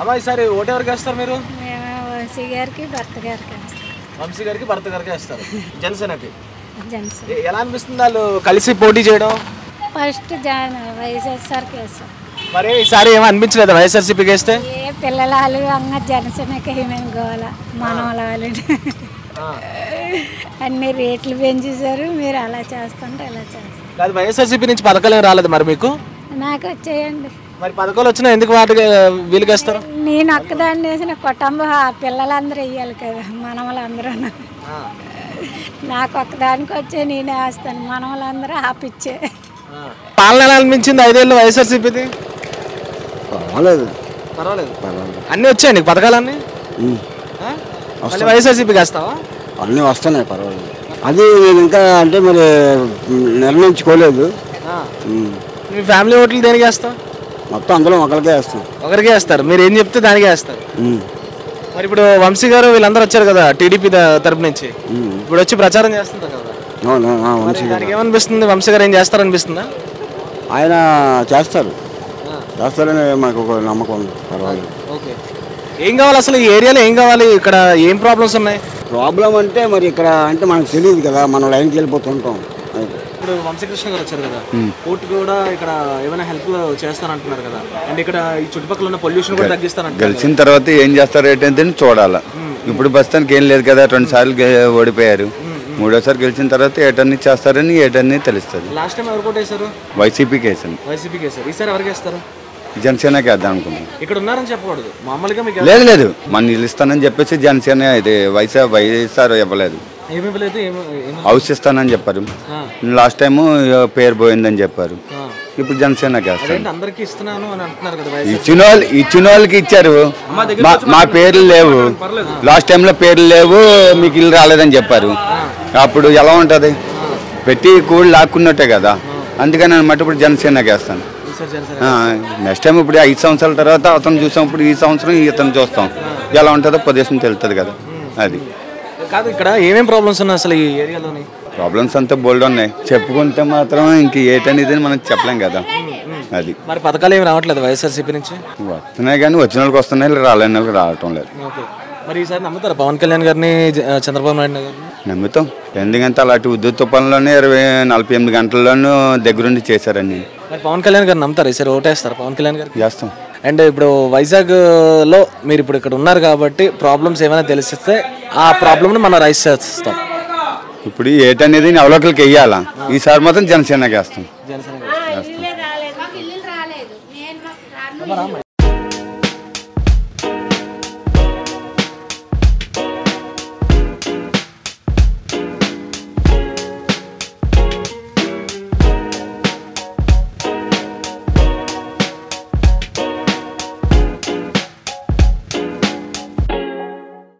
అమ్మా ఈసారి ఓటు ఎవరికి వేస్తారు మీరు? వంశీ గారికి భర్త గారికి. వంశీ గారికి భర్త గారికి వేస్తారు. జనసేనకి ఎలా అనిపిస్తుంది వాళ్ళు కలిసి పోటీ చేయడం? ఫస్ట్ వైఎస్ఆర్కి వేస్తాం. మరి ఈసారి ఏమో అనిపించలేదు వైఎస్ఆర్సీపీకి వేస్తే? ఏ పిల్లలు అంగ జనసేనకి ఏమేమి గోల మనవలాలు అన్ని రేట్లు పెంచేశారు. మీరు అలా చేస్తుంటే ఇలా చేస్తారు. కాదు వైఎస్ఆర్సీపీ నుంచి పథకాలు ఏం రాలేదు మరి మీకు? నాకు వచ్చేయండి. మరి పథకాలు వచ్చినా ఎందుకు వాటికి వీళ్ళకి వేస్తారు? నేను ఒక్కదాన్ని వేసిన కుటుంబం పిల్లలందరూ వేయాలి కదా, మనవలందరూ. నాకు ఒక్కదానికి వచ్చే నేనే వేస్తాను, మనవలందరూ ఆపిచ్చే. పాలన ఎలా అనిపించింది 5 ఏళ్ళు వైఎస్ఆర్సీపీది? పర్వాలేదు. పర్వాలేదు. అన్నీ వచ్చాయి నీకు పథకాలన్నీ? వైఎస్ఆర్సీపీకి వేస్తావా? అన్నీ వస్తున్నాయి, పర్వాలేదు. అది నేను ఇంకా అంటే మరి నిర్ణయించుకోలేదు. మీ ఫ్యామిలీ ఓట్లు దేనికి వేస్తావు? మొత్తం అందులో ఒకరికే వేస్తాం. ఒకరికే వేస్తారు. మీరు ఏం చెప్తే దానికే వేస్తారు. మరి ఇప్పుడు వంశీ గారు వీళ్ళందరూ వచ్చారు కదా టీడీపీ తరపు నుంచి, ఇప్పుడు వచ్చి ప్రచారం చేస్తుంటారు కదా, దానికి ఏమనిపిస్తుంది? వంశీ గారు ఏం చేస్తారనిపిస్తుందా? ఆయన చేస్తారని మాకు ఒక నమ్మకం ఉంది. పర్వాలేదు. ఓకే. ఏం కావాలి అసలు ఈ ఏరియాలో? ఏం కావాలి? ఇక్కడ ఏం ప్రాబ్లమ్స్ ఉన్నాయి? ప్రాబ్లం అంటే మరి ఇక్కడ అంటే మనకు తెలియదు కదా, మనం లైన్కి వెళ్ళిపోతుంటాం. ఇప్పుడు వంశీకృష్ణ గారు వచ్చారు కదా, కోర్టు కూడా ఇక్కడ ఏమైనా హెల్ప్ చేస్తానంటున్నారు కదా, అంటే ఇక్కడ ఈ చుట్టుపక్కల ఉన్న పొల్యూషన్ కూడా తగ్గిస్తానంటున్నారు. గెలిచిన తర్వాత ఏం చేస్తారు ఏంటంటే చూడాలా. ఇప్పుడు ప్రస్తుతానికి ఏం లేదు కదా, 2 సార్లు ఓడిపోయారు. 3వసారి గెలిచిన తర్వాత ఏటన్నీ చేస్తారని ఏటన్నీ తెలుస్తుంది. లాస్ట్ టైం ఎవరు కోటేశారు? వైసీపీకి వేసాను. వైసీపీకి వేసారు. ఈసారి ఎవరికి వేస్తారు? జనసేనకి వేద్దాం అనుకుంటున్నాను. ఇక్కడ ఉన్నారని చెప్పకూడదు మామూలుగా. మీకు లేదు మన ఇల్లు ఇస్తానని చెప్పేసి జనసేన ఇది వైఎస్ఆర్ ఇవ్వలేదు. హౌస్ ఇస్తానని చెప్పారు. లాస్ట్ టైం పేరు పోయిందని చెప్పారు. ఇప్పుడు జనసేనకి వేస్తారు. ఇచ్చిన వాళ్ళకి ఇచ్చారు, మా పేర్లు లేవు. లాస్ట్ టైంలో పేర్లు లేవు, మీకు ఇల్లు రాలేదని చెప్పారు. అప్పుడు ఎలా ఉంటుంది? పెట్టి కూడి లాక్కున్నట్టే కదా. అందుకని అనమాట ఇప్పుడు జనసేనకి వేస్తాను. నెక్స్ట్ టైం ఇప్పుడు 5 సంవత్సరాల తర్వాత అతను చూసాం, ఇప్పుడు ఈ సంవత్సరం ఇతను చూస్తాం. ఎలా ఉంటుందో ప్రదేశం తెలుస్తుంది కదా. అది కాదు, ఇక్కడ ఏమేమి ప్రాబ్లమ్స్ ఉన్నాయి అసలు ఈ ఏరియాలోని? ప్రాబ్లమ్స్ అంతా బోల్డ్ ఉన్నాయి, చెప్పుకుంటే మాత్రం ఇంక ఏటనేది మనం చెప్పలేం కదా. అది మరి పథకాలు ఏమి రావట్లేదు వైఎస్ఆర్సీపీ నుంచి? వస్తున్నాయి కానీ వచ్చిన వాళ్ళకి వస్తున్నాయి, రాలేని వాళ్ళకి రావటం లేదు. మరి ఈసారి నమ్ముతారా పవన్ కళ్యాణ్ గారిని, చంద్రబాబు నాయుడు గారిని? నమ్ముతాం. ఎందుకంటే అలాంటి ఉద్యోగ పనులన్నీ 48 గంటల్లోనూ దగ్గరుండి చేశారని. మరి పవన్ కళ్యాణ్ గారు నమ్ముతారు ఈసారి? ఓటేస్తారు పవన్ కళ్యాణ్ గారు? చేస్తాం. అండ్ ఇప్పుడు వైజాగ్లో మీరు ఇప్పుడు ఇక్కడ ఉన్నారు కాబట్టి ప్రాబ్లమ్స్ ఏమైనా తెలిసిస్తే ఆ ప్రాబ్లమ్ని మనం రైస్ చేస్తాం. ఇప్పుడు ఏటనేది అవలోకలకి వెయ్యాలా. ఈసారి మాత్రం జనసేనకి వేస్తాం.